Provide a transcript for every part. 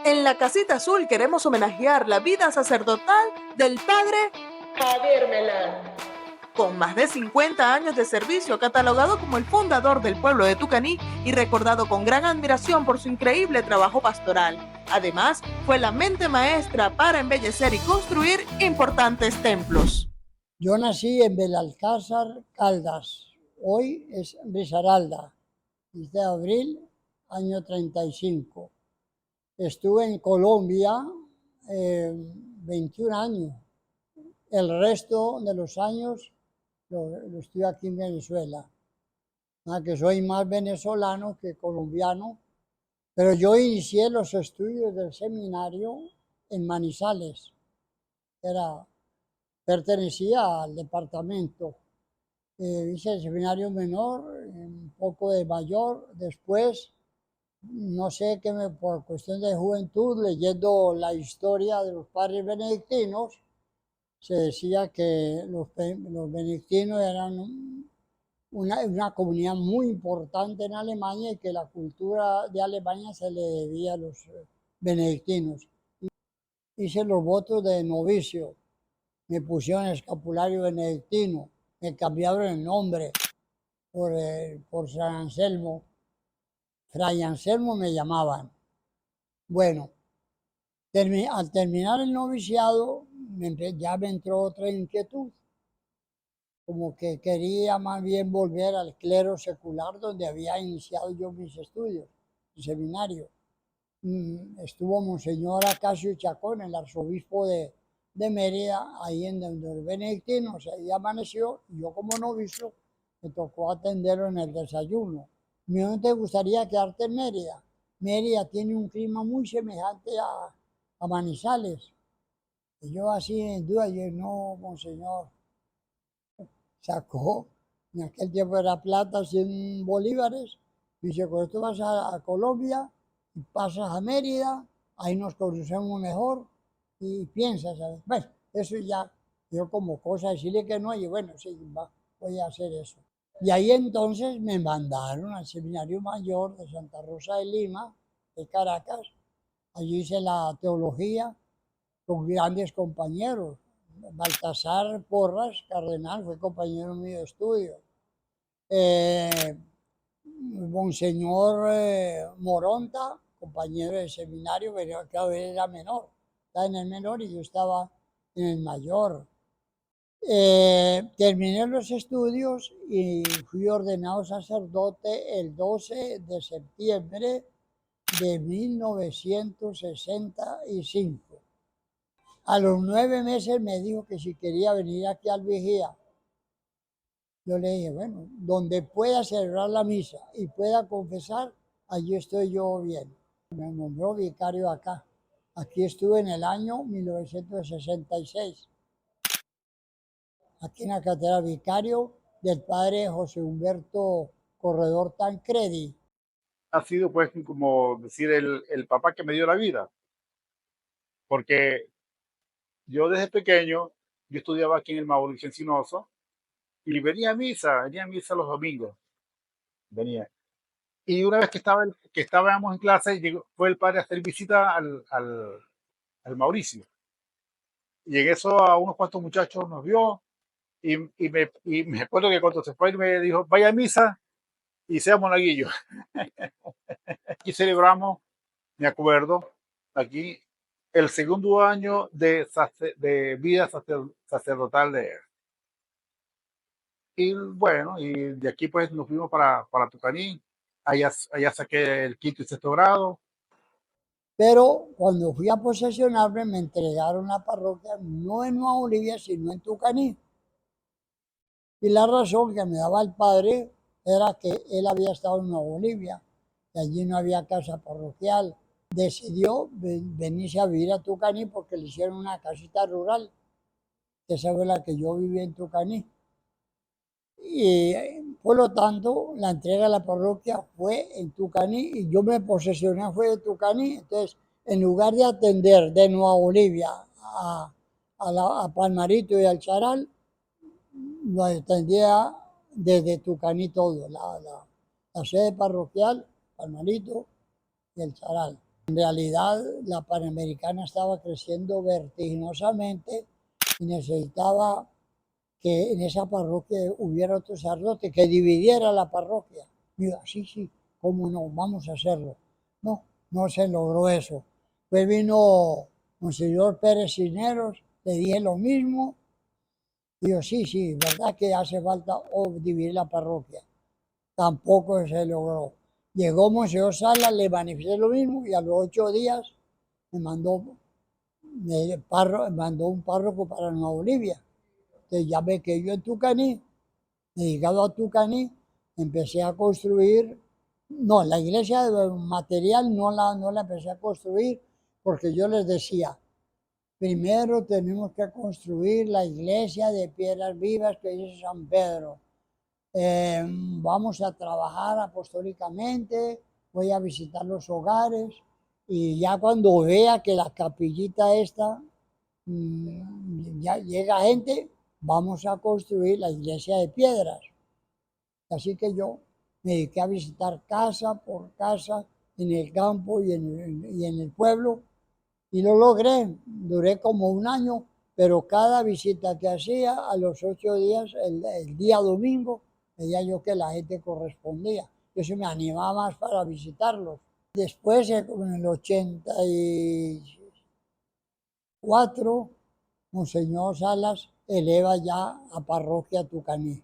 En la Casita Azul queremos homenajear la vida sacerdotal del padre Javier Melán. Con más de 50 años de servicio, catalogado como el fundador del pueblo de Tucaní y recordado con gran admiración por su increíble trabajo pastoral. Además, fue la mente maestra para embellecer y construir importantes templos. Yo nací en Belalcázar, Caldas. Hoy es Risaralda, 10 de abril, año 35. Estuve en Colombia 21 años. El resto de los años lo estoy aquí en Venezuela. Que soy más venezolano que colombiano, pero yo inicié los estudios del seminario en Manizales. Pertenecía al departamento. Hice el seminario menor, un poco de mayor, después, no sé qué por cuestión de juventud, leyendo la historia de los padres benedictinos, se decía que los benedictinos eran una comunidad muy importante en Alemania y que la cultura de Alemania se le debía a los benedictinos. Hice los votos de novicio, me pusieron escapulario benedictino, me cambiaron el nombre por San Anselmo. Fray Anselmo me llamaban. Bueno, al terminar el noviciado ya me entró otra inquietud, como que quería más bien volver al clero secular donde había iniciado yo mis estudios, el seminario. Estuvo Monseñor Acacio Chacón, el arzobispo de Mérida, ahí en donde los benedictinos, ahí amaneció, y yo como novicio me tocó atenderlo en el desayuno. ¿No te gustaría quedarte en Mérida? Mérida tiene un clima muy semejante a Manizales. Y yo así en duda, yo no, Monseñor, sacó, en aquel tiempo era plata, 100 bolívares, y dice, con esto vas a Colombia, y pasas a Mérida, ahí nos conocemos mejor, y piensas, ¿sabes? Bueno, eso ya, yo como cosa decirle que no, y bueno, sí, voy a hacer eso. Y ahí entonces me mandaron al Seminario Mayor de Santa Rosa de Lima, de Caracas. Allí hice la teología con grandes compañeros. Baltasar Porras, cardenal, fue compañero mío de estudio. Monseñor Moronta, compañero de seminario, pero cada vez era menor. Estaba en el menor y yo estaba en el mayor. Terminé los estudios y fui ordenado sacerdote el 12 de septiembre de 1965. A los 9 meses me dijo que si quería venir aquí al Vigía. Yo le dije, bueno, donde pueda celebrar la misa y pueda confesar, allí estoy yo bien. Me nombró vicario acá. Aquí estuve en el año 1966. Aquí en la cátedra vicario del padre José Humberto Corredor Tancredi. Ha sido pues como decir el papá que me dio la vida, porque yo desde pequeño, yo estudiaba aquí en el Mauricio Encinoso y venía a misa los domingos, venía. Y una vez que estábamos en clase, fue el padre a hacer visita al Mauricio. Y en eso a unos cuantos muchachos nos vio y me acuerdo que cuando se fue me dijo, vaya a misa y sea monaguillo. Aquí celebramos, me acuerdo, aquí el segundo año de vida sacerdotal de él. Y bueno, y de aquí pues nos fuimos para Tucaní, allá saqué el quinto y sexto grado. Pero cuando fui a posesionarme me entregaron la parroquia no en Nueva Bolivia, sino en Tucaní. Y la razón que me daba el padre era que él había estado en Nueva Bolivia y allí no había casa parroquial. Decidió venirse a vivir a Tucaní porque le hicieron una casita rural. Esa fue la que yo viví en Tucaní. Y por lo tanto, la entrega de la parroquia fue en Tucaní y yo me posesioné, fue de Tucaní. Entonces, en lugar de atender de Nueva Bolivia a Palmarito y al Charal, lo atendía desde Tucaní todo, la sede parroquial, Palmarito y el Charal. En realidad, la Panamericana estaba creciendo vertiginosamente y necesitaba que en esa parroquia hubiera otro sacerdote que dividiera la parroquia. Digo, sí, sí, cómo no, vamos a hacerlo. No, no se logró eso. Pues vino Monseñor Pérez Cisneros, le dije lo mismo. Digo, sí, sí, verdad que hace falta dividir la parroquia. Tampoco se logró. Llegó Monseñor Sala, le manifesté lo mismo y a los 8 días me mandó un párroco para Nueva Bolivia. Entonces ya ve que yo en Tucaní, dedicado a Tucaní, empecé a construir, no, la iglesia material no la empecé a construir porque yo les decía, primero tenemos que construir la iglesia de piedras vivas que dice San Pedro. Vamos a trabajar apostólicamente, voy a visitar los hogares y ya cuando vea que la capillita esta ya llega gente, vamos a construir la iglesia de piedras. Así que yo me dediqué a visitar casa por casa en el campo y en el pueblo y lo logré. Duré como un año, pero cada visita que hacía a los 8 días, el día domingo, veía yo que la gente correspondía. Yo se me animaba más para visitarlos. Después, en el 84, Monseñor Salas eleva ya a parroquia Tucaní.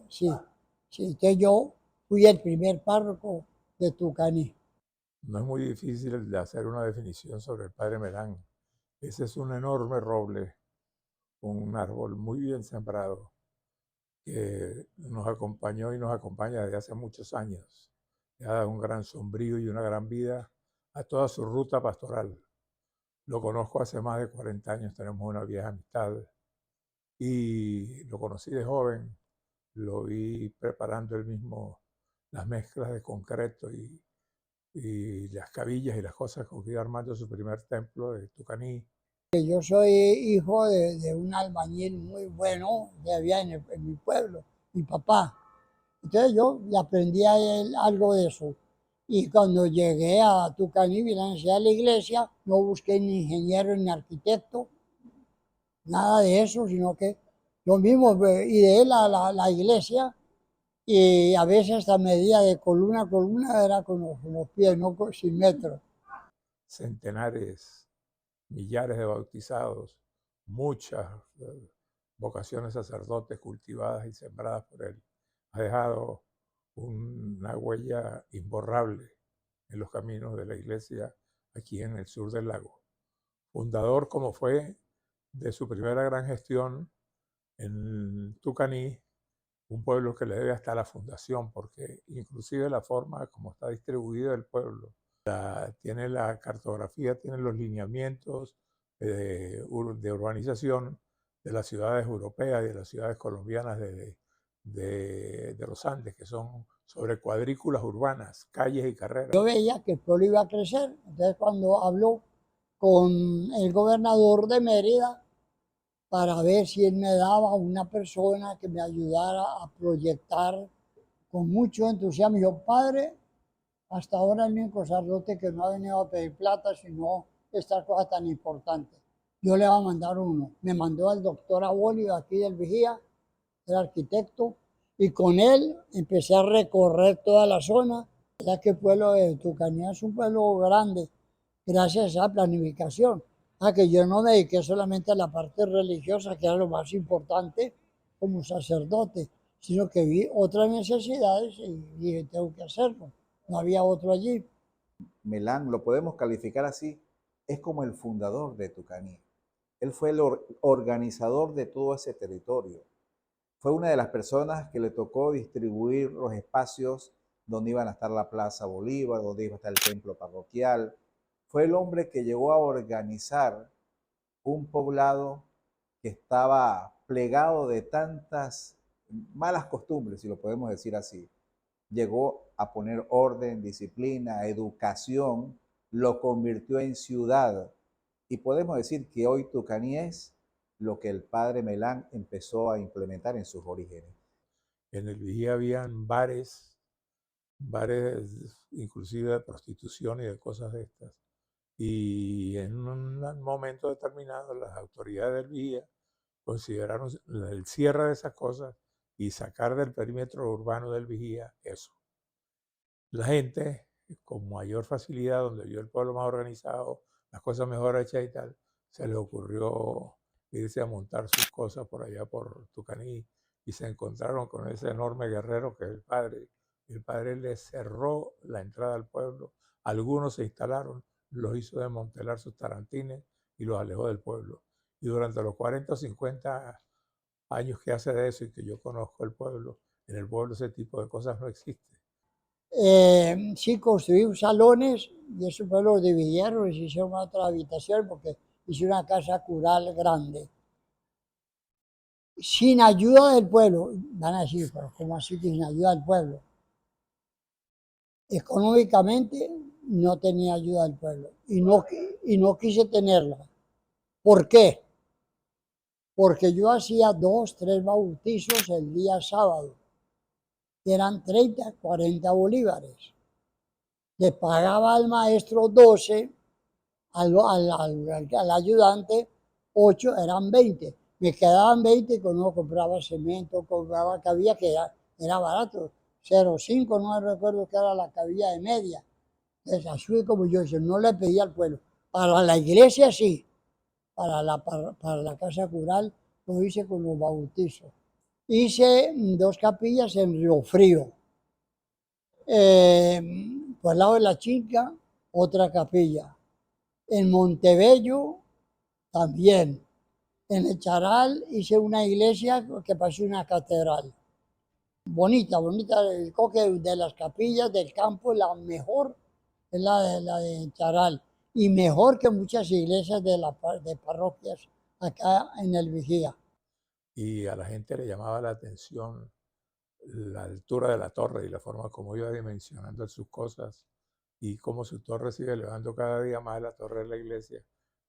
Sí, sí, que yo fui el primer párroco de Tucaní. No es muy difícil de hacer una definición sobre el padre Melán. Ese es un enorme roble, un árbol muy bien sembrado, que nos acompañó y nos acompaña desde hace muchos años. Le ha dado un gran sombrío y una gran vida a toda su ruta pastoral. Lo conozco hace más de 40 años, tenemos una vieja amistad y lo conocí de joven, lo vi preparando él mismo las mezclas de concreto y las cabillas y las cosas con que iba armando su primer templo de Tucaní. Yo soy hijo de un albañil muy bueno que había en mi pueblo, mi papá. Entonces yo le aprendí a él algo de eso. Y cuando llegué a Tucaní, vine a la iglesia, no busqué ni ingeniero ni arquitecto, nada de eso, sino que yo mismo ideé la iglesia y a veces hasta medida de columna a columna era con los pies, no sin metros. Centenares, millares de bautizados, muchas vocaciones sacerdotes cultivadas y sembradas por él. Ha dejado una huella imborrable en los caminos de la iglesia aquí en el sur del lago. Fundador, como fue, de su primera gran gestión en Tucaní, un pueblo que le debe hasta la fundación, porque inclusive la forma como está distribuido el pueblo, tiene la cartografía, tiene los lineamientos de urbanización de las ciudades europeas y de las ciudades colombianas de los Andes, que son sobre cuadrículas urbanas, calles y carreras. Yo veía que el pueblo iba a crecer, entonces cuando habló con el gobernador de Mérida para ver si él me daba una persona que me ayudara a proyectar con mucho entusiasmo. Yo, padre, hasta ahora el único sacerdote que no ha venido a pedir plata, sino estas cosas tan importantes. Yo le voy a mandar uno. Me mandó al doctor Abolio aquí del Vigía, el arquitecto, y con él empecé a recorrer toda la zona, ya que el pueblo de Tucanía es un pueblo grande, gracias a esa planificación. A que yo no me dediqué solamente a la parte religiosa, que era lo más importante como sacerdote, sino que vi otras necesidades y dije, tengo que hacerlo. No había otro allí. Melán, lo podemos calificar así, es como el fundador de Tucaní. Él fue el organizador de todo ese territorio. Fue una de las personas que le tocó distribuir los espacios donde iban a estar la Plaza Bolívar, donde iba a estar el templo parroquial. Fue el hombre que llegó a organizar un poblado que estaba plegado de tantas malas costumbres, si lo podemos decir así. Llegó a poner orden, disciplina, educación, lo convirtió en ciudad. Y podemos decir que hoy Tucaní es lo que el padre Melán empezó a implementar en sus orígenes. En el Vigía habían bares bares inclusive de prostitución y de cosas de estas. Y en un momento determinado las autoridades del Vigía consideraron el cierre de esas cosas y sacar del perímetro urbano del Vigía eso. La gente con mayor facilidad, donde vio el pueblo más organizado, las cosas mejor hechas y tal, se les ocurrió irse a montar sus cosas por allá por Tucaní y se encontraron con ese enorme guerrero que es el padre. El padre les cerró la entrada al pueblo. Algunos se instalaron, los hizo desmantelar sus tarantines y los alejó del pueblo. Y durante los 40 o 50 años que hace de eso y que yo conozco el pueblo, en el pueblo ese tipo de cosas no existe. Sí, construí salones y eso fue lo dividieron y se hicieron otra habitación porque hice una casa cural grande. Sin ayuda del pueblo, van a decir, pero ¿cómo así que sin ayuda del pueblo? Económicamente no tenía ayuda del pueblo y no quise tenerla. ¿Por qué? Porque yo hacía 2, 3 bautizos el día sábado. Eran 30, 40 bolívares. Le pagaba al maestro 12, al ayudante 8, eran 20. Me quedaban 20 y cuando compraba cemento, compraba cabilla que era barato. 0,5, no recuerdo que era la cabilla de media. Entonces, así como yo, no le pedía al pueblo. Para la iglesia sí, para la casa cural lo hice con los bautizos. Hice 2 capillas en Río Frío. Por el lado de la Chinca, otra capilla. En Montebello también. En el Charal hice una iglesia que pareció una catedral. Bonita, bonita. Creo que de las capillas del campo, la mejor es la de Charal. Y mejor que muchas iglesias de parroquias acá en el Vigía. Y a la gente le llamaba la atención la altura de la torre y la forma como iba dimensionando sus cosas y cómo su torre sigue elevando cada día más la torre de la iglesia.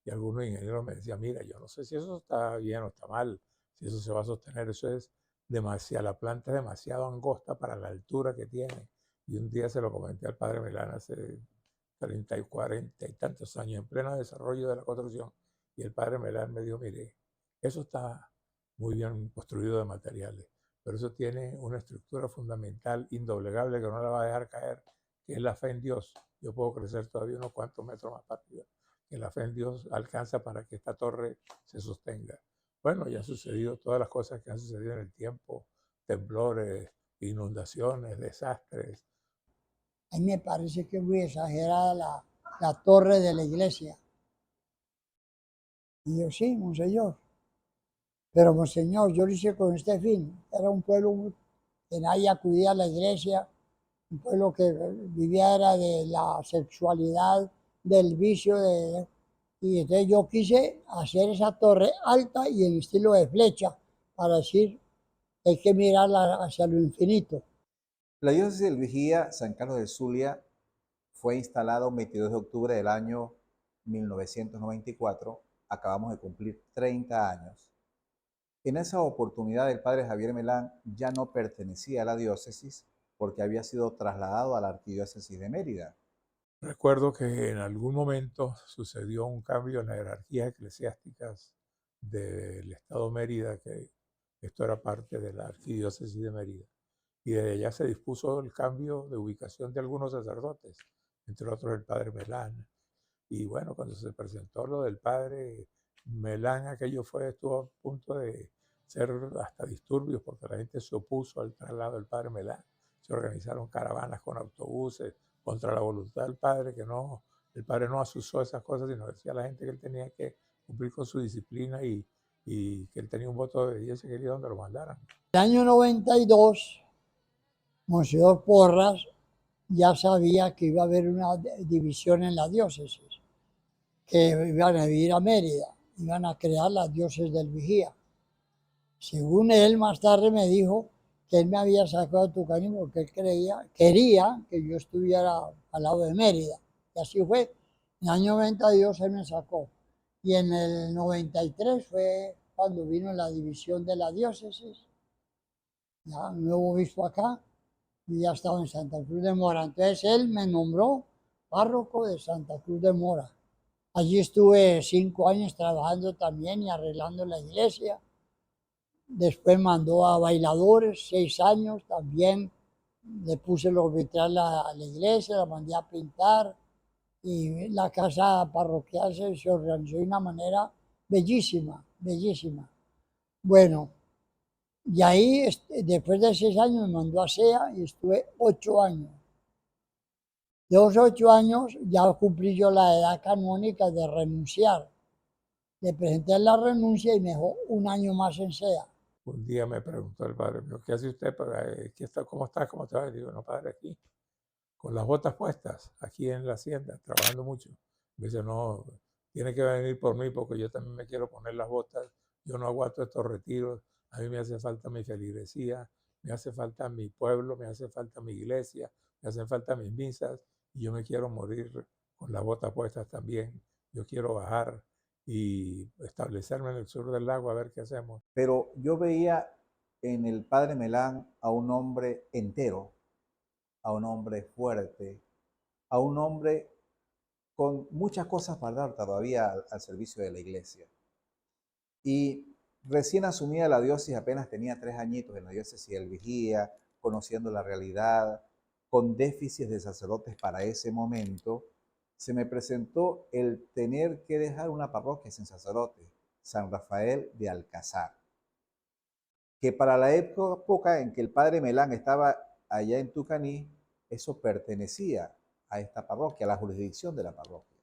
Y algunos ingenieros me decían, mira, yo no sé si eso está bien o está mal, si eso se va a sostener, eso es demasiado, la planta es demasiado angosta para la altura que tiene. Y un día se lo comenté al padre Milán hace 30 y 40 y tantos años, en pleno desarrollo de la construcción, y el padre Milán me dijo, mire, eso está muy bien construido de materiales, pero eso tiene una estructura fundamental indoblegable que no la va a dejar caer, que es la fe en Dios. Yo puedo crecer todavía unos cuantos metros más para arriba, que la fe en Dios alcanza para que esta torre se sostenga. Bueno, ya han sucedido todas las cosas que han sucedido en el tiempo, temblores, inundaciones, desastres. A mí me parece que es muy exagerada la torre de la iglesia. Y yo, sí, monseñor. Pero, monseñor, yo lo hice con este fin. Era un pueblo que nadie acudía a la iglesia, un pueblo que vivía era de la sexualidad, del vicio, y entonces yo quise hacer esa torre alta y en estilo de flecha, para decir, hay que mirarla hacia lo infinito. La diócesis del Vigía, San Carlos del Zulia, fue instalada un 22 de octubre del año 1994. Acabamos de cumplir 30 años. En esa oportunidad el padre Javier Melán ya no pertenecía a la diócesis porque había sido trasladado a la arquidiócesis de Mérida. Recuerdo que en algún momento sucedió un cambio en las jerarquías eclesiásticas del Estado Mérida, que esto era parte de la arquidiócesis de Mérida. Y desde allá se dispuso el cambio de ubicación de algunos sacerdotes, entre otros el padre Melán. Y bueno, cuando se presentó lo del padre Melán, estuvo a punto de ser hasta disturbios porque la gente se opuso al traslado del padre Melán. Se organizaron caravanas con autobuses contra la voluntad del padre, el padre no asusó esas cosas, sino decía a la gente que él tenía que cumplir con su disciplina y que él tenía un voto de obediencia que él iba donde lo mandaran. En el año 92, Monseñor Porras ya sabía que iba a haber una división en la diócesis, que iban a ir a Mérida, iban a crear la diócesis del Vigía. Según él, más tarde me dijo que él me había sacado de Tucaní porque él quería que yo estuviera al lado de Mérida. Y así fue. En el año 92 él me sacó. Y en el 93 fue cuando vino la división de la diócesis. Ya un nuevo obispo acá. y ya estaba en Santa Cruz de Mora. Entonces él me nombró párroco de Santa Cruz de Mora. Allí estuve 5 años trabajando también y arreglando la iglesia. Después mandó a bailadores, 6 años también. Le puse los vitrales a la iglesia, la mandé a pintar y la casa parroquial se organizó de una manera bellísima, bellísima. Bueno, y ahí, después de 6 años, me mandó a SEA y estuve 8 años. De los 8 años ya cumplí yo la edad canónica de renunciar. Le presenté la renuncia y me dejó 1 año más en SEA. Un día me preguntó el padre mío, ¿qué hace usted? ¿Cómo está? ¿Cómo te va? Y digo, no, padre, aquí, con las botas puestas, aquí en la hacienda, trabajando mucho. Me dice, no, tiene que venir por mí porque yo también me quiero poner las botas. Yo no aguanto estos retiros. A mí me hace falta mi feligresía, me hace falta mi pueblo, me hace falta mi iglesia, me hacen falta mis misas. Y yo me quiero morir con las botas puestas también. Yo quiero bajar y establecerme en el sur del lago a ver qué hacemos. Pero yo veía en el padre Melán a un hombre entero, a un hombre fuerte, a un hombre con muchas cosas para dar todavía al servicio de la iglesia. Y recién asumida la diócesis, apenas tenía 3 añitos en la diócesis del Vigía, conociendo la realidad, con déficits de sacerdotes para ese momento, se me presentó el tener que dejar una parroquia sin sacerdote, San Rafael de Alcázar, que para la época en que el padre Melán estaba allá en Tucaní, eso pertenecía a esta parroquia, a la jurisdicción de la parroquia.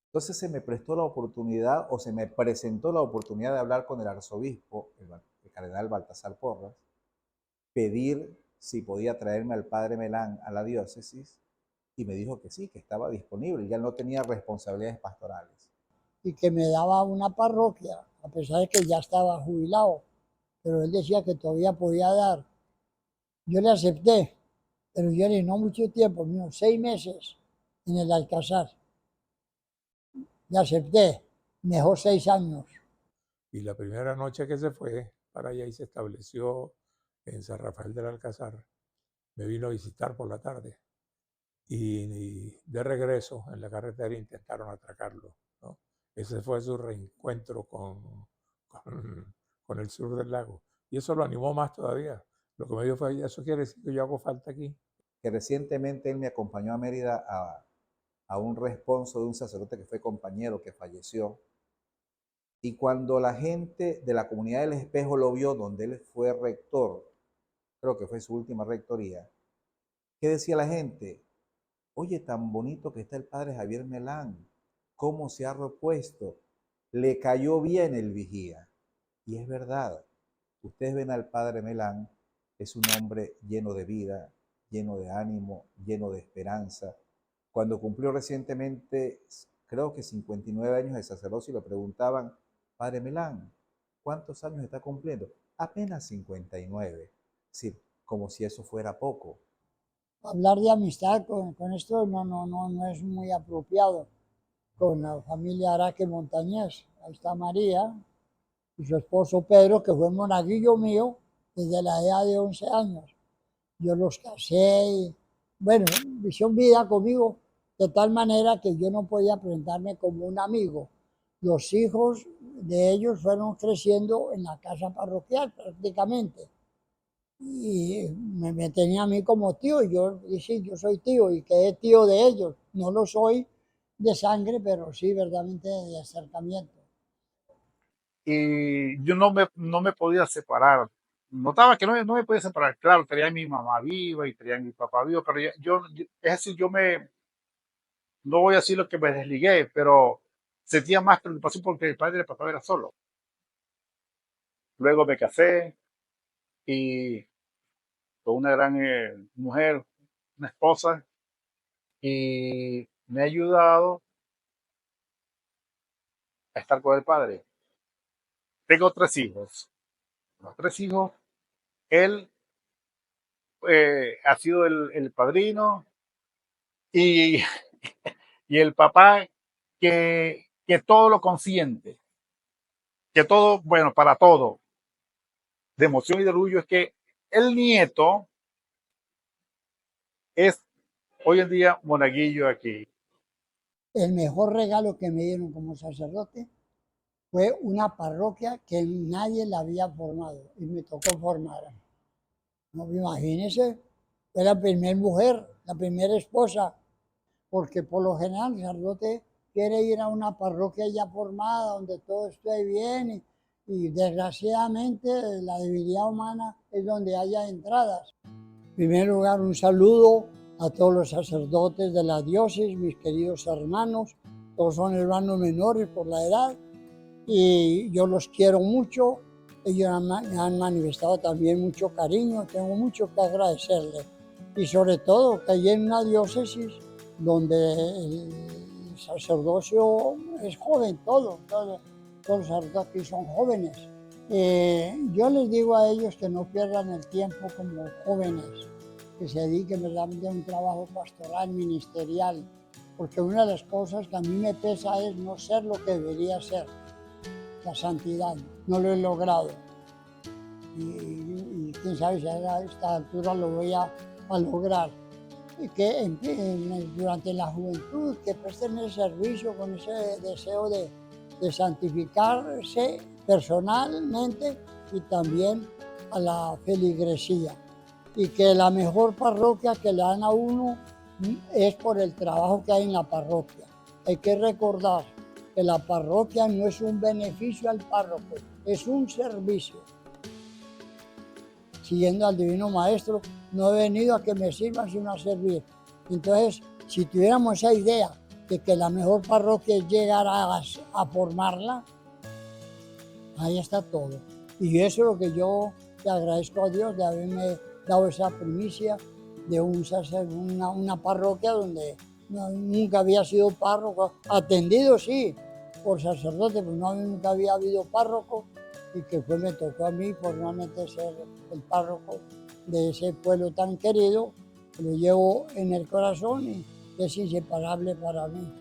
Entonces se me prestó la oportunidad o se me presentó la oportunidad de hablar con el arzobispo, el cardenal Baltasar Porras, pedir si podía traerme al padre Melán a la diócesis y me dijo que sí, que estaba disponible, ya no tenía responsabilidades pastorales. Y que me daba una parroquia, a pesar de que ya estaba jubilado, pero él decía que todavía podía dar. Yo le acepté, pero yo le no mucho tiempo, 6 meses en el Alcázar. Le acepté, mejor 6 años. Y la primera noche que se fue para allá y se estableció en San Rafael del Alcázar, me vino a visitar por la tarde. Y de regreso en la carretera intentaron atracarlo, ¿no? Ese fue su reencuentro con el sur del lago. Y eso lo animó más todavía. Lo que me dijo fue, eso quiere decir que yo hago falta aquí. Que recientemente él me acompañó a Mérida a un responso de un sacerdote que fue compañero, que falleció. Y cuando la gente de la comunidad del Espejo lo vio, donde él fue rector, creo que fue su última rectoría, ¿qué decía la gente? Oye, tan bonito que está el padre Javier Melán, cómo se ha repuesto, le cayó bien el vigía. Y es verdad, ustedes ven al padre Melán, es un hombre lleno de vida, lleno de ánimo, lleno de esperanza. Cuando cumplió recientemente, creo que 59 años de sacerdocio, le preguntaban, padre Melán, ¿cuántos años está cumpliendo? Apenas 59. Es decir, como si eso fuera poco. Hablar de amistad con esto no es muy apropiado. Con la familia Araque Montañés, ahí está María y su esposo Pedro, que fue monaguillo mío desde la edad de 11 años. Yo los casé y, bueno, hicieron vida conmigo de tal manera que yo no podía presentarme como un amigo. Los hijos de ellos fueron creciendo en la casa parroquial prácticamente. Y me tenía a mí como tío, y yo dije, yo soy tío y quedé tío de ellos. No lo soy de sangre, pero sí verdaderamente de acercamiento. Y yo no me podía separar. Notaba que no me podía separar. Claro, tenía a mi mamá viva y tenía a mi papá vivo, pero es decir, no voy a decir lo que me desligué, pero sentía más preocupación porque el padre del papá era solo. Luego me casé y con una gran mujer, una esposa, y me ha ayudado a estar con el padre. Tengo 3 hijos. Los 3 hijos, él ha sido el padrino y, y el papá que todo lo consiente, que todo, bueno, para todo, de emoción y de orgullo, es que el nieto es hoy en día monaguillo aquí. El mejor regalo que me dieron como sacerdote fue una parroquia que nadie la había formado y me tocó formar. No, imagínense, fue la primera mujer, la primera esposa, porque por lo general el sacerdote quiere ir a una parroquia ya formada, donde todo esté bien y desgraciadamente la debilidad humana es donde haya entradas. En primer lugar, un saludo a todos los sacerdotes de la diócesis, mis queridos hermanos, todos son hermanos menores por la edad y yo los quiero mucho. Ellos me han manifestado también mucho cariño, tengo mucho que agradecerles. Y sobre todo que hay en una diócesis donde el sacerdocio es joven, todos los sacerdotes aquí son jóvenes. Yo les digo a ellos que no pierdan el tiempo como jóvenes, que se dediquen verdaderamente a un trabajo pastoral, ministerial, porque una de las cosas que a mí me pesa es no ser lo que debería ser. La santidad, no lo he logrado. Y quién sabe si a esta altura lo voy a lograr. Y que durante la juventud, que presten el servicio con ese deseo de santificarse personalmente y también a la feligresía. Y que la mejor parroquia que le dan a uno es por el trabajo que hay en la parroquia. Hay que recordar que la parroquia no es un beneficio al párroco, es un servicio. Siguiendo al Divino Maestro, no he venido a que me sirvan sino a servir. Entonces, si tuviéramos esa idea de que la mejor parroquia es llegar a formarla, ahí está todo. Y eso es lo que yo te agradezco a Dios de haberme dado esa primicia de una parroquia donde nunca había sido párroco, atendido sí, por sacerdote, pero nunca había habido párroco y que me tocó a mí formalmente ser el párroco de ese pueblo tan querido, que lo llevo en el corazón y es inseparable para mí.